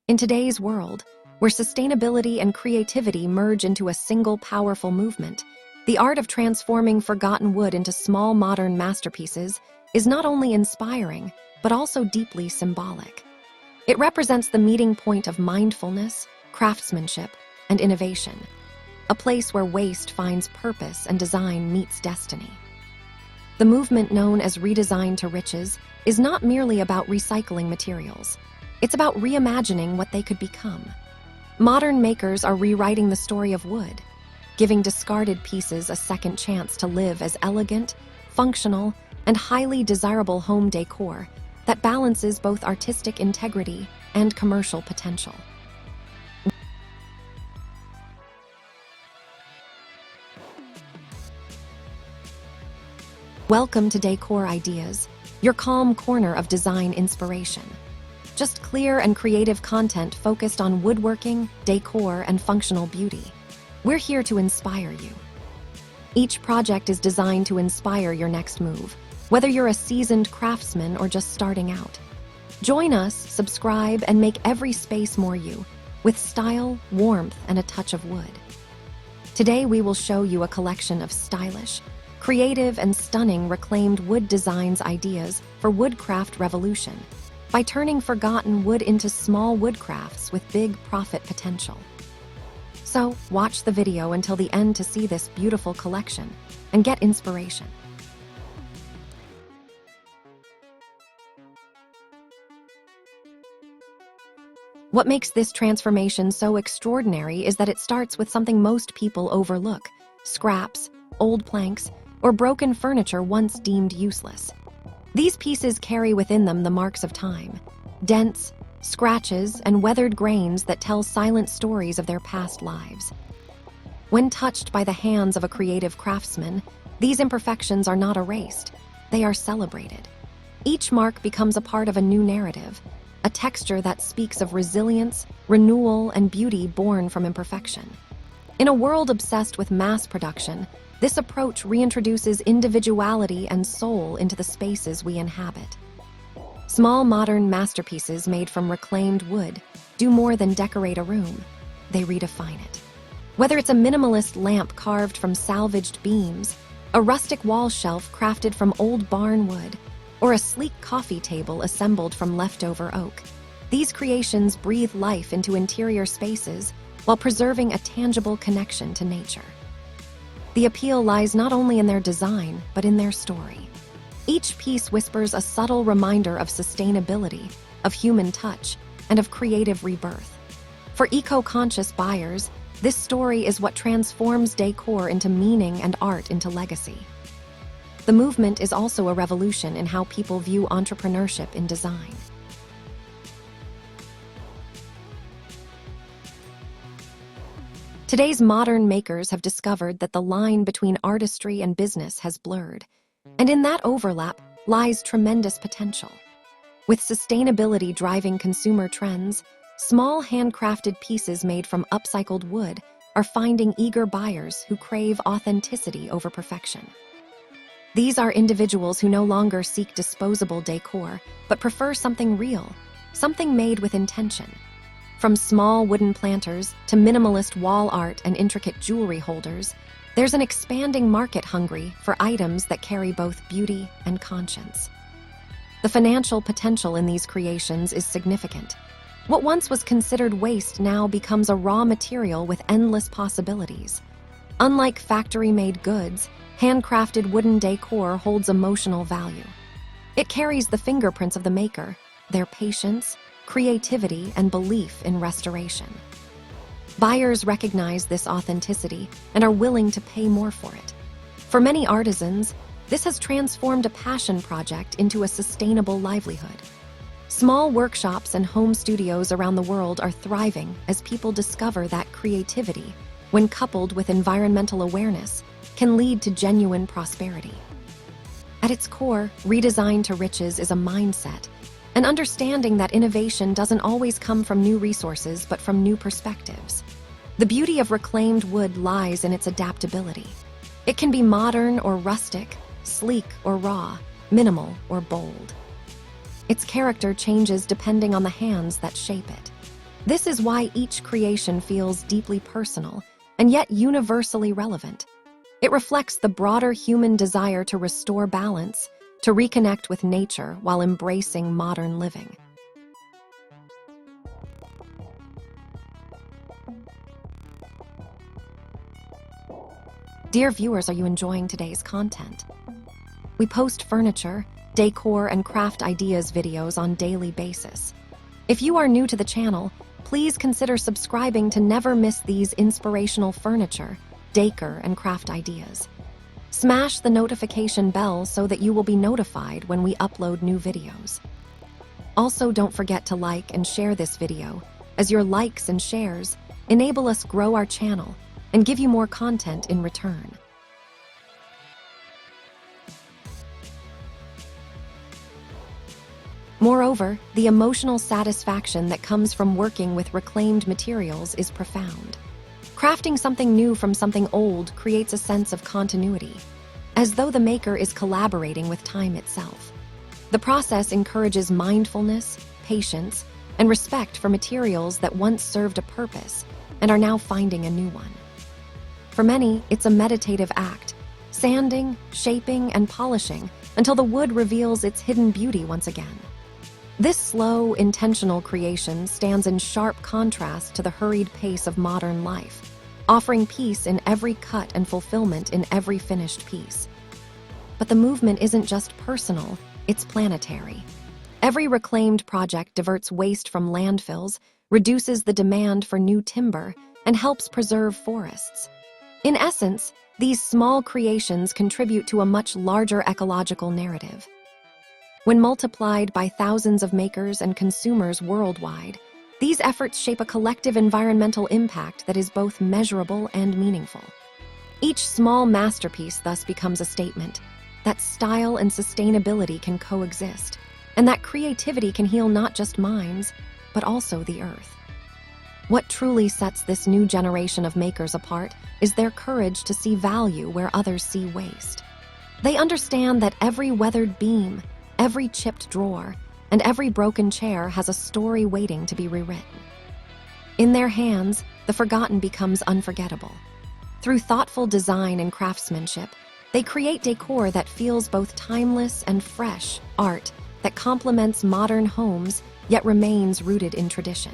In today's world, where sustainability and creativity merge into a single powerful movement, the art of transforming forgotten wood into small modern masterpieces is not only inspiring, but also deeply symbolic. It represents the meeting point of mindfulness, craftsmanship, and innovation, a place where waste finds purpose and design meets destiny. The movement known as Redesign to Riches is not merely about recycling materials. It's about reimagining what they could become. Modern makers are rewriting the story of wood, giving discarded pieces a second chance to live as elegant, functional, and highly desirable home decor that balances both artistic integrity and commercial potential. Welcome to Decor Ideas, your calm corner of design inspiration. Just clear and creative content focused on woodworking, decor, and functional beauty. We're here to inspire you. Each project is designed to inspire your next move, whether you're a seasoned craftsman or just starting out. Join us, subscribe, and make every space more you, with style, warmth, and a touch of wood. Today we will show you a collection of stylish, creative, and stunning reclaimed wood designs ideas for Woodcraft revolution, by turning forgotten wood into small woodcrafts with big profit potential. So, watch the video until the end to see this beautiful collection and get inspiration. What makes this transformation so extraordinary is that it starts with something most people overlook: scraps, old planks, or broken furniture once deemed useless. These pieces carry within them the marks of time, dents, scratches, and weathered grains that tell silent stories of their past lives. When touched by the hands of a creative craftsman, these imperfections are not erased, they are celebrated. Each mark becomes a part of a new narrative, a texture that speaks of resilience, renewal, and beauty born from imperfection. In a world obsessed with mass production, this approach reintroduces individuality and soul into the spaces we inhabit. Small modern masterpieces made from reclaimed wood do more than decorate a room, they redefine it. Whether it's a minimalist lamp carved from salvaged beams, a rustic wall shelf crafted from old barn wood, or a sleek coffee table assembled from leftover oak, these creations breathe life into interior spaces while preserving a tangible connection to nature. The appeal lies not only in their design, but in their story. Each piece whispers a subtle reminder of sustainability, of human touch, and of creative rebirth. For eco-conscious buyers, this story is what transforms decor into meaning and art into legacy. The movement is also a revolution in how people view entrepreneurship in design. Today's modern makers have discovered that the line between artistry and business has blurred, and in that overlap lies tremendous potential. With sustainability driving consumer trends, small handcrafted pieces made from upcycled wood are finding eager buyers who crave authenticity over perfection. These are individuals who no longer seek disposable decor, but prefer something real, something made with intention. From small wooden planters to minimalist wall art and intricate jewelry holders, there's an expanding market hungry for items that carry both beauty and conscience. The financial potential in these creations is significant. What once was considered waste now becomes a raw material with endless possibilities. Unlike factory-made goods, handcrafted wooden decor holds emotional value. It carries the fingerprints of the maker, their patience, creativity, and belief in restoration. Buyers recognize this authenticity and are willing to pay more for it. For many artisans, this has transformed a passion project into a sustainable livelihood. Small workshops and home studios around the world are thriving as people discover that creativity, when coupled with environmental awareness, can lead to genuine prosperity. At its core, Redesign to Riches is a mindset, an understanding that innovation doesn't always come from new resources but from new perspectives. The beauty of reclaimed wood lies in its adaptability. It can be modern or rustic, sleek or raw, minimal or bold. Its character changes depending on the hands that shape it. This is why each creation feels deeply personal and yet universally relevant. It reflects the broader human desire to restore balance, to reconnect with nature while embracing modern living. Dear viewers, are you enjoying today's content? We post furniture, decor, and craft ideas videos on a daily basis. If you are new to the channel, please consider subscribing to never miss these inspirational furniture, decor, and craft ideas. Smash the notification bell so that you will be notified when we upload new videos. Also, don't forget to like and share this video, as your likes and shares enable us grow our channel and give you more content in return. Moreover, the emotional satisfaction that comes from working with reclaimed materials is profound. Crafting something new from something old creates a sense of continuity, as though the maker is collaborating with time itself. The process encourages mindfulness, patience, and respect for materials that once served a purpose and are now finding a new one. For many, it's a meditative act, sanding, shaping, and polishing until the wood reveals its hidden beauty once again. This slow, intentional creation stands in sharp contrast to the hurried pace of modern life, offering peace in every cut and fulfillment in every finished piece. But the movement isn't just personal, it's planetary. Every reclaimed project diverts waste from landfills, reduces the demand for new timber, and helps preserve forests. In essence, these small creations contribute to a much larger ecological narrative. When multiplied by thousands of makers and consumers worldwide, these efforts shape a collective environmental impact that is both measurable and meaningful. Each small masterpiece thus becomes a statement that style and sustainability can coexist, and that creativity can heal not just minds, but also the earth. What truly sets this new generation of makers apart is their courage to see value where others see waste. They understand that every weathered beam, every chipped drawer, and every broken chair has a story waiting to be rewritten. In their hands, the forgotten becomes unforgettable. Through thoughtful design and craftsmanship, they create decor that feels both timeless and fresh, art that complements modern homes yet remains rooted in tradition.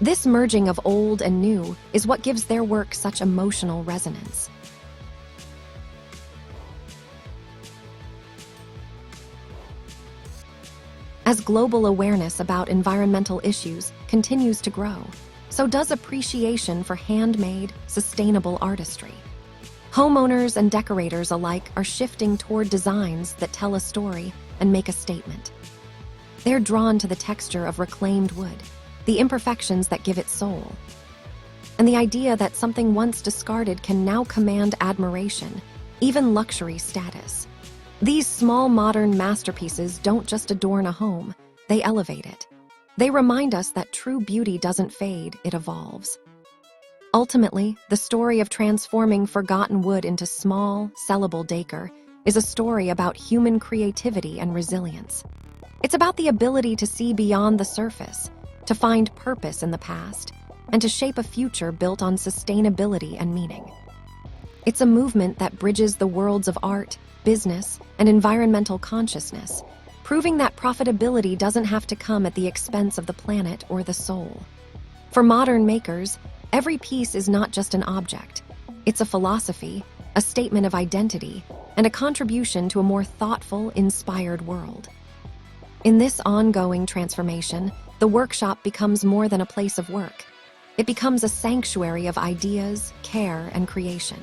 This merging of old and new is what gives their work such emotional resonance. As global awareness about environmental issues continues to grow, so does appreciation for handmade, sustainable artistry. Homeowners and decorators alike are shifting toward designs that tell a story and make a statement. They're drawn to the texture of reclaimed wood, the imperfections that give it soul, and the idea that something once discarded can now command admiration, even luxury status. These small modern masterpieces don't just adorn a home, they elevate it. They remind us that true beauty doesn't fade, it evolves. Ultimately, the story of transforming forgotten wood into small, sellable decor is a story about human creativity and resilience. It's about the ability to see beyond the surface, to find purpose in the past, and to shape a future built on sustainability and meaning. It's a movement that bridges the worlds of art, business, and environmental consciousness, proving that profitability doesn't have to come at the expense of the planet or the soul. For modern makers, every piece is not just an object. It's a philosophy, a statement of identity, and a contribution to a more thoughtful, inspired world. In this ongoing transformation, the workshop becomes more than a place of work. It becomes a sanctuary of ideas, care, and creation.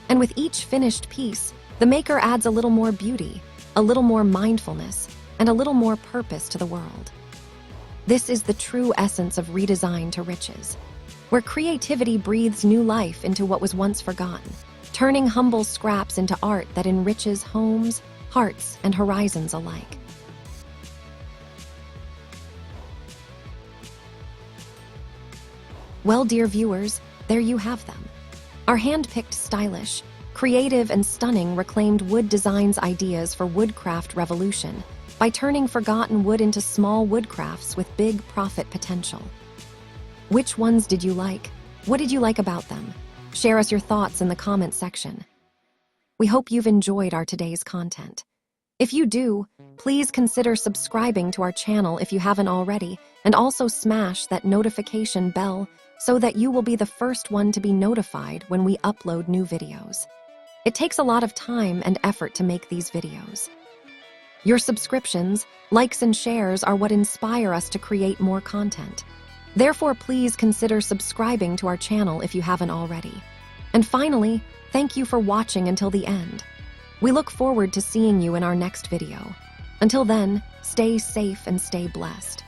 And with each finished piece, the maker adds a little more beauty, a little more mindfulness, and a little more purpose to the world. This is the true essence of redesign to riches, where creativity breathes new life into what was once forgotten, turning humble scraps into art that enriches homes, hearts, and horizons alike. Well, dear viewers, there you have them. Our hand-picked, stylish, creative, and stunning reclaimed wood designs ideas for woodcraft revolution by turning forgotten wood into small woodcrafts with big profit potential. Which ones did you like? What did you like about them? Share us your thoughts in the comment section. We hope you've enjoyed our today's content. If you do, please consider subscribing to our channel if you haven't already, and also smash that notification bell so that you will be the first one to be notified when we upload new videos. It takes a lot of time and effort to make these videos. Your subscriptions, likes, and shares are what inspire us to create more content. Therefore, please consider subscribing to our channel if you haven't already. And finally, thank you for watching until the end. We look forward to seeing you in our next video. Until then, stay safe and stay blessed.